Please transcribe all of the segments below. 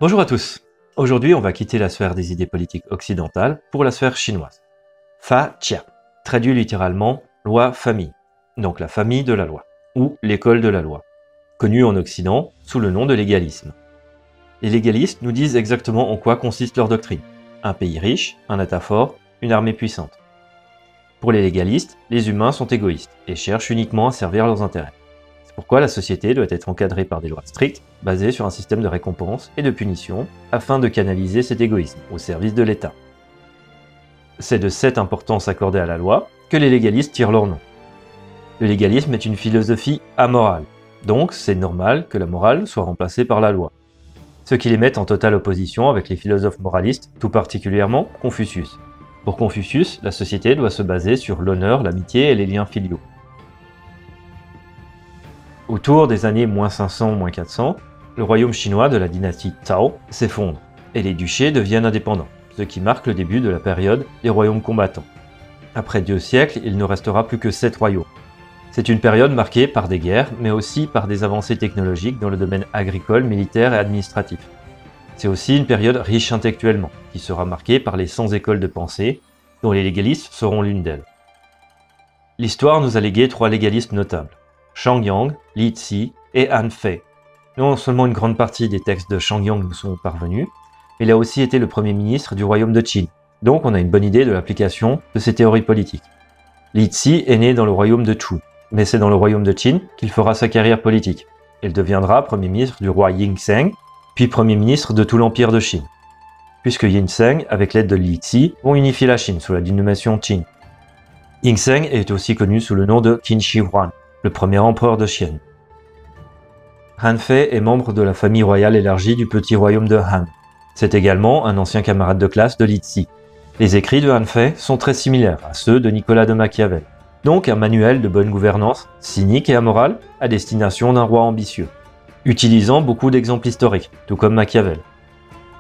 Bonjour à tous. Aujourd'hui, on va quitter la sphère des idées politiques occidentales pour la sphère chinoise. Fa Chia, traduit littéralement loi famille, donc la famille de la loi, ou l'école de la loi, connue en Occident sous le nom de légalisme. Les légalistes nous disent exactement en quoi consiste leur doctrine. Un pays riche, un État fort, une armée puissante. Pour les légalistes, les humains sont égoïstes et cherchent uniquement à servir leurs intérêts. C'est pourquoi la société doit être encadrée par des lois strictes, basées sur un système de récompense et de punition, afin de canaliser cet égoïsme au service de l'État. C'est de cette importance accordée à la loi que les légalistes tirent leur nom. Le légalisme est une philosophie amorale, donc c'est normal que la morale soit remplacée par la loi. Ce qui les met en totale opposition avec les philosophes moralistes, tout particulièrement Confucius. Pour Confucius, la société doit se baser sur l'honneur, l'amitié et les liens filiaux. Autour des années -500-400, le royaume chinois de la dynastie Tao s'effondre, et les duchés deviennent indépendants, ce qui marque le début de la période des royaumes combattants. Après 2 siècles, il ne restera plus que 7 royaumes. C'est une période marquée par des guerres, mais aussi par des avancées technologiques dans le domaine agricole, militaire et administratif. C'est aussi une période riche intellectuellement, qui sera marquée par les 100 écoles de pensée, dont les légalistes seront l'une d'elles. L'histoire nous a légué 3 légalistes notables, Shangyang, Li Ci et Han Fei. Non seulement une grande partie des textes de Shangyang nous sont parvenus, mais il a aussi été le premier ministre du royaume de Qin, donc on a une bonne idée de l'application de ses théories politiques. Li Ci est né dans le royaume de Chu, mais c'est dans le royaume de Qin qu'il fera sa carrière politique. Il deviendra premier ministre du roi Yingzheng, puis premier ministre de tout l'empire de Chine. Puisque Yingzheng, avec l'aide de Li Ci, vont unifier la Chine sous la dénomination Qin. Yingzheng est aussi connu sous le nom de Qin Shi Huang, le premier empereur de Chine. Han Fei est membre de la famille royale élargie du petit royaume de Han. C'est également un ancien camarade de classe de Li Ci. Les écrits de Han Fei sont très similaires à ceux de Nicolas de Machiavel, donc un manuel de bonne gouvernance, cynique et amoral, à destination d'un roi ambitieux, utilisant beaucoup d'exemples historiques, tout comme Machiavel.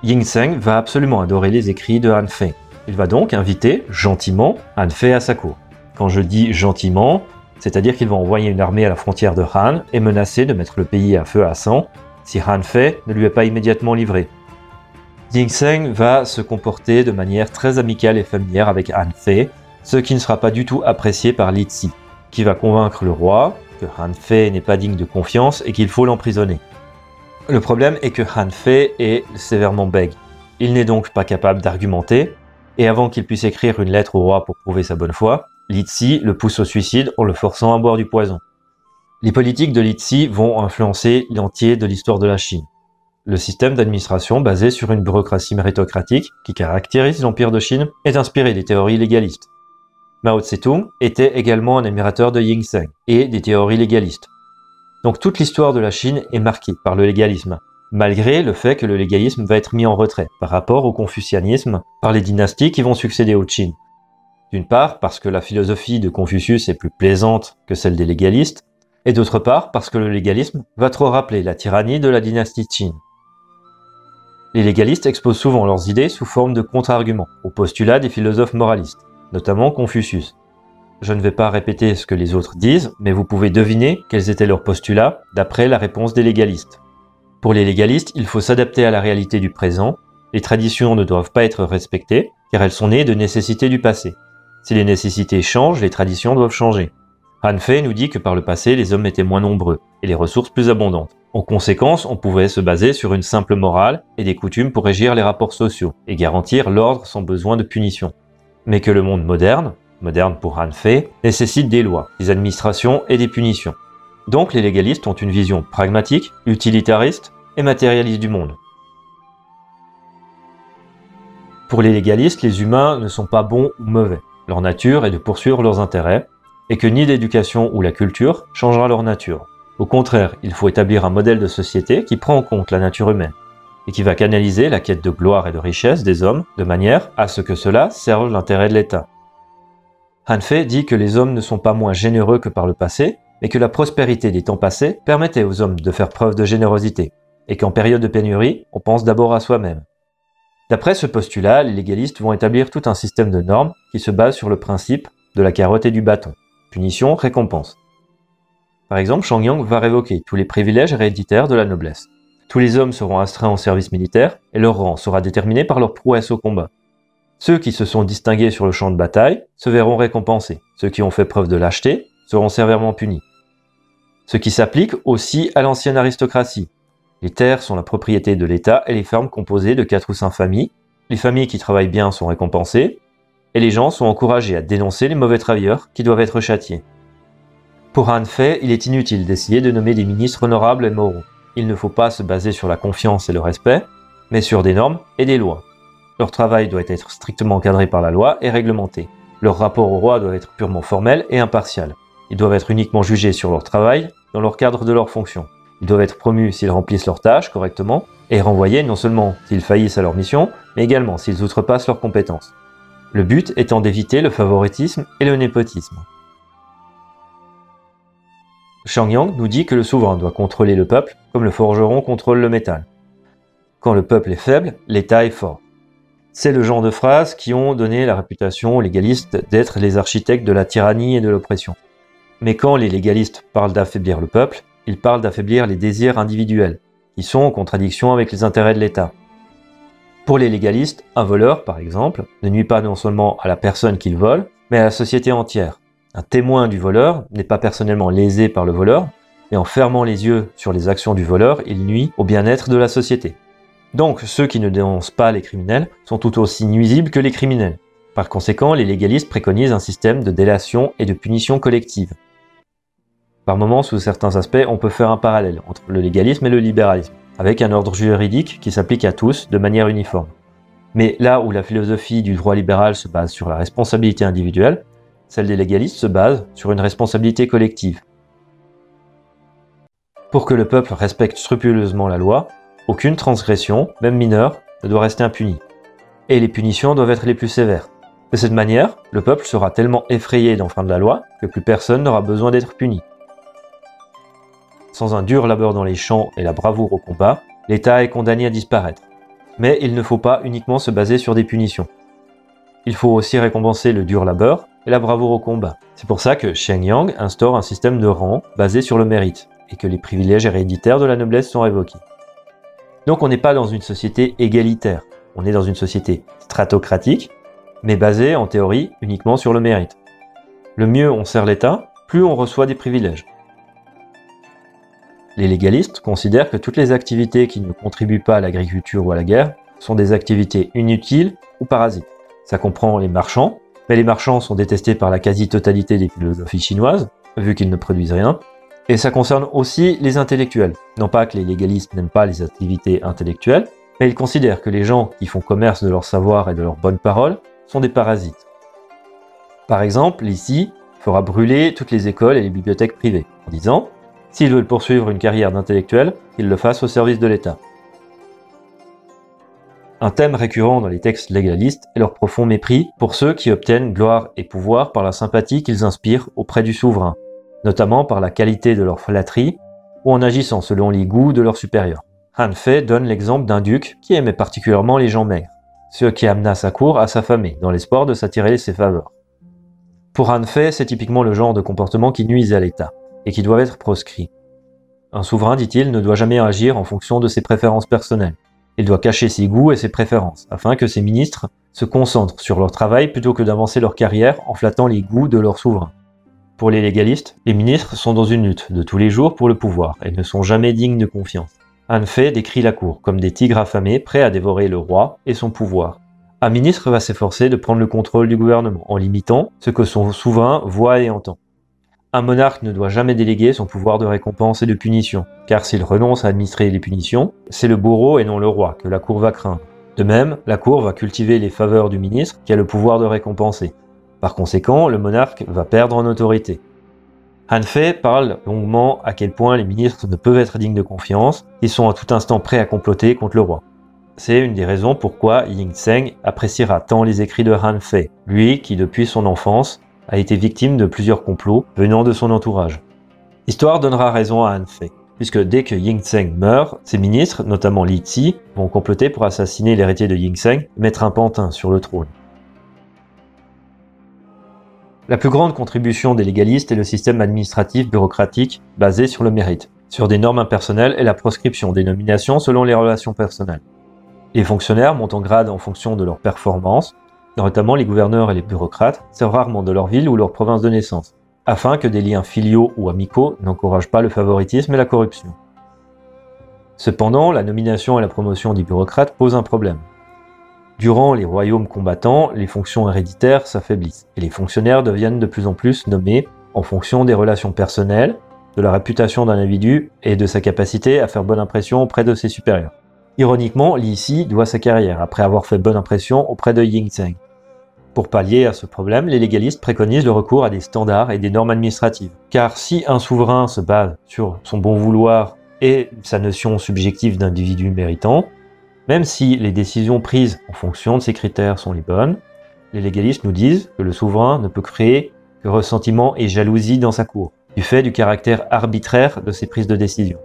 Yingzheng va absolument adorer les écrits de Han Fei. Il va donc inviter, gentiment, Han Fei à sa cour. Quand je dis gentiment, c'est-à-dire qu'il va envoyer une armée à la frontière de Han et menacer de mettre le pays à feu à sang si Han Fei ne lui est pas immédiatement livré. Yingzheng va se comporter de manière très amicale et familière avec Han Fei, ce qui ne sera pas du tout apprécié par Li Ci, qui va convaincre le roi que Han Fei n'est pas digne de confiance et qu'il faut l'emprisonner. Le problème est que Han Fei est sévèrement bègue. Il n'est donc pas capable d'argumenter, et avant qu'il puisse écrire une lettre au roi pour prouver sa bonne foi, Li Ci le pousse au suicide en le forçant à boire du poison. Les politiques de Li Ci vont influencer l'entier de l'histoire de la Chine. Le système d'administration basé sur une bureaucratie méritocratique qui caractérise l'empire de Chine est inspiré des théories légalistes. Mao Tse-tung était également un admirateur de Yingzheng et des théories légalistes. Donc toute l'histoire de la Chine est marquée par le légalisme, malgré le fait que le légalisme va être mis en retrait par rapport au confucianisme par les dynasties qui vont succéder aux Qin. D'une part parce que la philosophie de Confucius est plus plaisante que celle des légalistes, et d'autre part parce que le légalisme va trop rappeler la tyrannie de la dynastie Qin. Les légalistes exposent souvent leurs idées sous forme de contre-arguments aux postulats des philosophes moralistes, notamment Confucius. Je ne vais pas répéter ce que les autres disent, mais vous pouvez deviner quels étaient leurs postulats d'après la réponse des légalistes. Pour les légalistes, il faut s'adapter à la réalité du présent, les traditions ne doivent pas être respectées, car elles sont nées de nécessités du passé. Si les nécessités changent, les traditions doivent changer. Han Fei nous dit que par le passé, les hommes étaient moins nombreux, et les ressources plus abondantes. En conséquence, on pouvait se baser sur une simple morale et des coutumes pour régir les rapports sociaux, et garantir l'ordre sans besoin de punition. Mais que le monde moderne pour Han Fei, nécessite des lois, des administrations et des punitions. Donc les légalistes ont une vision pragmatique, utilitariste et matérialiste du monde. Pour les légalistes, les humains ne sont pas bons ou mauvais. Leur nature est de poursuivre leurs intérêts, et que ni l'éducation ou la culture changera leur nature. Au contraire, il faut établir un modèle de société qui prend en compte la nature humaine, et qui va canaliser la quête de gloire et de richesse des hommes de manière à ce que cela serve l'intérêt de l'État. Han Fei dit que les hommes ne sont pas moins généreux que par le passé, mais que la prospérité des temps passés permettait aux hommes de faire preuve de générosité, et qu'en période de pénurie, on pense d'abord à soi-même. D'après ce postulat, les légalistes vont établir tout un système de normes qui se base sur le principe de la carotte et du bâton, punition, récompense. Par exemple, Shangyang va révoquer tous les privilèges héréditaires de la noblesse. Tous les hommes seront astreints au service militaire et leur rang sera déterminé par leur prouesse au combat. Ceux qui se sont distingués sur le champ de bataille se verront récompensés. Ceux qui ont fait preuve de lâcheté seront sévèrement punis. Ce qui s'applique aussi à l'ancienne aristocratie. Les terres sont la propriété de l'État et les fermes composées de 4 ou 5 familles. Les familles qui travaillent bien sont récompensées et les gens sont encouragés à dénoncer les mauvais travailleurs qui doivent être châtiés. Pour Han Fei, il est inutile d'essayer de nommer des ministres honorables et moraux. Il ne faut pas se baser sur la confiance et le respect, mais sur des normes et des lois. Leur travail doit être strictement encadré par la loi et réglementé. Leur rapport au roi doit être purement formel et impartial. Ils doivent être uniquement jugés sur leur travail, dans leur cadre de leur fonction. Ils doivent être promus s'ils remplissent leurs tâches correctement, et renvoyés non seulement s'ils faillissent à leur mission, mais également s'ils outrepassent leurs compétences. Le but étant d'éviter le favoritisme et le népotisme. Shang Yang nous dit que le souverain doit contrôler le peuple comme le forgeron contrôle le métal. Quand le peuple est faible, l'État est fort. C'est le genre de phrases qui ont donné la réputation aux légalistes d'être les architectes de la tyrannie et de l'oppression. Mais quand les légalistes parlent d'affaiblir le peuple, ils parlent d'affaiblir les désirs individuels, qui sont en contradiction avec les intérêts de l'État. Pour les légalistes, un voleur, par exemple, ne nuit pas non seulement à la personne qu'il vole, mais à la société entière. Un témoin du voleur n'est pas personnellement lésé par le voleur, mais en fermant les yeux sur les actions du voleur, il nuit au bien-être de la société. Donc, ceux qui ne dénoncent pas les criminels sont tout aussi nuisibles que les criminels. Par conséquent, les légalistes préconisent un système de délation et de punition collective. Par moments, sous certains aspects, on peut faire un parallèle entre le légalisme et le libéralisme, avec un ordre juridique qui s'applique à tous de manière uniforme. Mais là où la philosophie du droit libéral se base sur la responsabilité individuelle, celle des légalistes se base sur une responsabilité collective. Pour que le peuple respecte scrupuleusement la loi, aucune transgression, même mineure, ne doit rester impunie. Et les punitions doivent être les plus sévères. De cette manière, le peuple sera tellement effrayé d'enfreindre la loi que plus personne n'aura besoin d'être puni. Sans un dur labeur dans les champs et la bravoure au combat, l'État est condamné à disparaître. Mais il ne faut pas uniquement se baser sur des punitions. Il faut aussi récompenser le dur labeur et la bravoure au combat. C'est pour ça que Shang Yang instaure un système de rang basé sur le mérite, et que les privilèges héréditaires de la noblesse sont révoqués. Donc on n'est pas dans une société égalitaire, on est dans une société stratocratique, mais basée en théorie uniquement sur le mérite. Le mieux on sert l'État, plus on reçoit des privilèges. Les légalistes considèrent que toutes les activités qui ne contribuent pas à l'agriculture ou à la guerre sont des activités inutiles ou parasites. Ça comprend les marchands, mais les marchands sont détestés par la quasi-totalité des philosophies chinoises, vu qu'ils ne produisent rien. Et ça concerne aussi les intellectuels. Non pas que les légalistes n'aiment pas les activités intellectuelles, mais ils considèrent que les gens qui font commerce de leur savoir et de leurs bonnes paroles sont des parasites. Par exemple, ici, il fera brûler toutes les écoles et les bibliothèques privées, en disant « s'ils veulent poursuivre une carrière d'intellectuel, qu'ils le fassent au service de l'État ». Un thème récurrent dans les textes légalistes est leur profond mépris pour ceux qui obtiennent gloire et pouvoir par la sympathie qu'ils inspirent auprès du souverain, notamment par la qualité de leur flatterie ou en agissant selon les goûts de leurs supérieurs. Han Fei donne l'exemple d'un duc qui aimait particulièrement les gens maigres, ce qui amena sa cour à s'affamer dans l'espoir de s'attirer ses faveurs. Pour Han Fei, c'est typiquement le genre de comportement qui nuise à l'État et qui doit être proscrit. Un souverain, dit-il, ne doit jamais agir en fonction de ses préférences personnelles. Il doit cacher ses goûts et ses préférences, afin que ses ministres se concentrent sur leur travail plutôt que d'avancer leur carrière en flattant les goûts de leur souverain. Pour les légalistes, les ministres sont dans une lutte de tous les jours pour le pouvoir et ne sont jamais dignes de confiance. Han Fei décrit la cour comme des tigres affamés prêts à dévorer le roi et son pouvoir. Un ministre va s'efforcer de prendre le contrôle du gouvernement en limitant ce que son souverain voit et entend. Un monarque ne doit jamais déléguer son pouvoir de récompense et de punition, car s'il renonce à administrer les punitions, c'est le bourreau et non le roi que la cour va craindre. De même, la cour va cultiver les faveurs du ministre qui a le pouvoir de récompenser. Par conséquent, le monarque va perdre en autorité. Han Fei parle longuement à quel point les ministres ne peuvent être dignes de confiance, ils sont à tout instant prêts à comploter contre le roi. C'est une des raisons pourquoi Ying Tseng appréciera tant les écrits de Han Fei, lui qui depuis son enfance a été victime de plusieurs complots venant de son entourage. L'histoire donnera raison à Han Fei, puisque dès que Ying Tseng meurt, ses ministres, notamment Li Zi, vont comploter pour assassiner l'héritier de Ying Tseng et mettre un pantin sur le trône. La plus grande contribution des légalistes est le système administratif bureaucratique basé sur le mérite. sur des normes impersonnelles et la proscription des nominations selon les relations personnelles. Les fonctionnaires montent en grade en fonction de leur performance, notamment les gouverneurs et les bureaucrates servent rarement de leur ville ou leur province de naissance, afin que des liens filiaux ou amicaux n'encouragent pas le favoritisme et la corruption. Cependant, la nomination et la promotion des bureaucrates posent un problème. Durant les royaumes combattants, les fonctions héréditaires s'affaiblissent, et les fonctionnaires deviennent de plus en plus nommés en fonction des relations personnelles, de la réputation d'un individu et de sa capacité à faire bonne impression auprès de ses supérieurs. Ironiquement, Li Si doit sa carrière après avoir fait bonne impression auprès de Ying Zheng. Pour pallier à ce problème, les légalistes préconisent le recours à des standards et des normes administratives. Car si un souverain se base sur son bon vouloir et sa notion subjective d'individu méritant, même si les décisions prises en fonction de ces critères sont les bonnes, les légalistes nous disent que le souverain ne peut créer que ressentiment et jalousie dans sa cour, du fait du caractère arbitraire de ses prises de décision.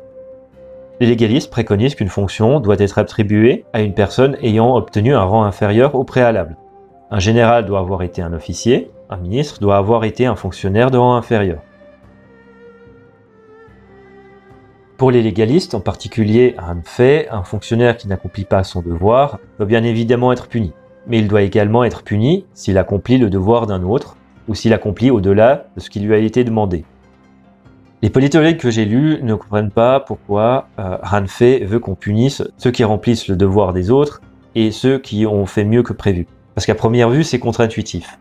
Les légalistes préconisent qu'une fonction doit être attribuée à une personne ayant obtenu un rang inférieur au préalable. Un général doit avoir été un officier, un ministre doit avoir été un fonctionnaire de rang inférieur. Pour les légalistes, en particulier Han Fei, un fonctionnaire qui n'accomplit pas son devoir doit bien évidemment être puni. Mais il doit également être puni s'il accomplit le devoir d'un autre, ou s'il accomplit au-delà de ce qui lui a été demandé. Les politologues que j'ai lus ne comprennent pas pourquoi Han Fei veut qu'on punisse ceux qui remplissent le devoir des autres et ceux qui ont fait mieux que prévu. Parce qu'à première vue, c'est contre-intuitif.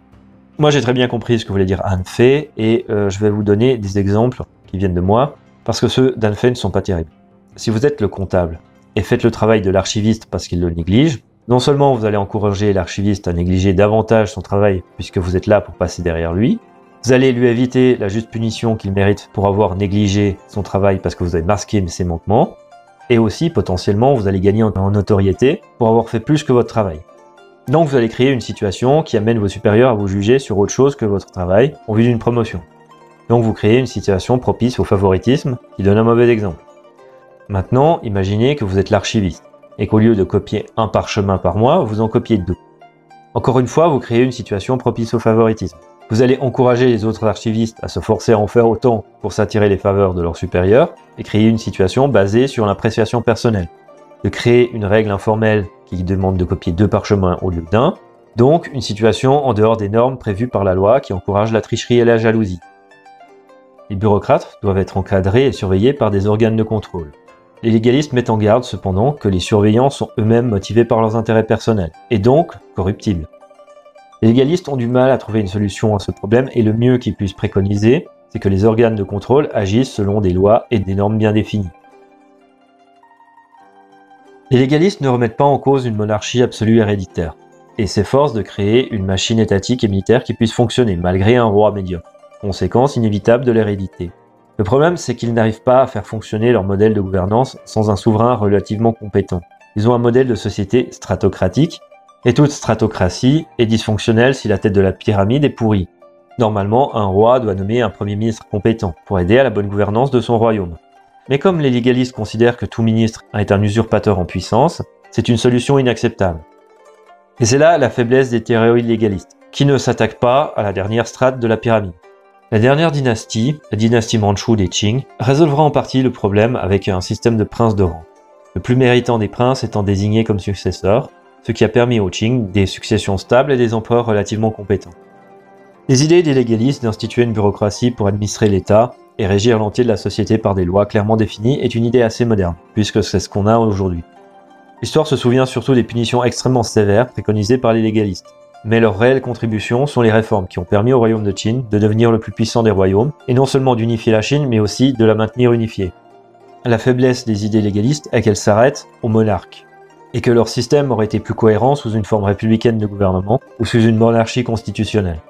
Moi, j'ai très bien compris ce que voulait dire Han Fei et je vais vous donner des exemples qui viennent de moi, parce que ceux d'Han Fei ne sont pas terribles. Si vous êtes le comptable et faites le travail de l'archiviste parce qu'il le néglige, non seulement vous allez encourager l'archiviste à négliger davantage son travail puisque vous êtes là pour passer derrière lui, vous allez lui éviter la juste punition qu'il mérite pour avoir négligé son travail parce que vous avez masqué ses manquements, et aussi potentiellement vous allez gagner en notoriété pour avoir fait plus que votre travail. Donc vous allez créer une situation qui amène vos supérieurs à vous juger sur autre chose que votre travail en vue d'une promotion. Donc vous créez une situation propice au favoritisme qui donne un mauvais exemple. Maintenant, imaginez que vous êtes l'archiviste et qu'au lieu de copier un parchemin par mois, vous en copiez 2. Encore une fois, vous créez une situation propice au favoritisme. Vous allez encourager les autres archivistes à se forcer à en faire autant pour s'attirer les faveurs de leurs supérieurs et créer une situation basée sur l'appréciation personnelle. De créer une règle informelle qui demande de copier 2 parchemins au lieu d'1, donc une situation en dehors des normes prévues par la loi qui encourage la tricherie et la jalousie. Les bureaucrates doivent être encadrés et surveillés par des organes de contrôle. Les légalistes mettent en garde cependant que les surveillants sont eux-mêmes motivés par leurs intérêts personnels, et donc corruptibles. Les légalistes ont du mal à trouver une solution à ce problème et le mieux qu'ils puissent préconiser, c'est que les organes de contrôle agissent selon des lois et des normes bien définies. Les légalistes ne remettent pas en cause une monarchie absolue héréditaire, et s'efforcent de créer une machine étatique et militaire qui puisse fonctionner malgré un roi médiocre, conséquence inévitable de l'hérédité. Le problème, c'est qu'ils n'arrivent pas à faire fonctionner leur modèle de gouvernance sans un souverain relativement compétent. Ils ont un modèle de société stratocratique, et toute stratocratie est dysfonctionnelle si la tête de la pyramide est pourrie. Normalement, un roi doit nommer un premier ministre compétent pour aider à la bonne gouvernance de son royaume. Mais comme les légalistes considèrent que tout ministre est un usurpateur en puissance, c'est une solution inacceptable. Et c'est là la faiblesse des théories légalistes, qui ne s'attaquent pas à la dernière strate de la pyramide. La dernière dynastie, la dynastie mandchoue des Qing, résolvera en partie le problème avec un système de princes de rang. Le plus méritant des princes étant désigné comme successeur, ce qui a permis aux Qing des successions stables et des empereurs relativement compétents. Les idées des légalistes d'instituer une bureaucratie pour administrer l'État et régir l'entier de la société par des lois clairement définies est une idée assez moderne, puisque c'est ce qu'on a aujourd'hui. L'histoire se souvient surtout des punitions extrêmement sévères préconisées par les légalistes. Mais leurs réelles contributions sont les réformes qui ont permis au royaume de Qin de devenir le plus puissant des royaumes, et non seulement d'unifier la Chine, mais aussi de la maintenir unifiée. La faiblesse des idées légalistes est qu'elles s'arrêtent au monarque, et que leur système aurait été plus cohérent sous une forme républicaine de gouvernement ou sous une monarchie constitutionnelle.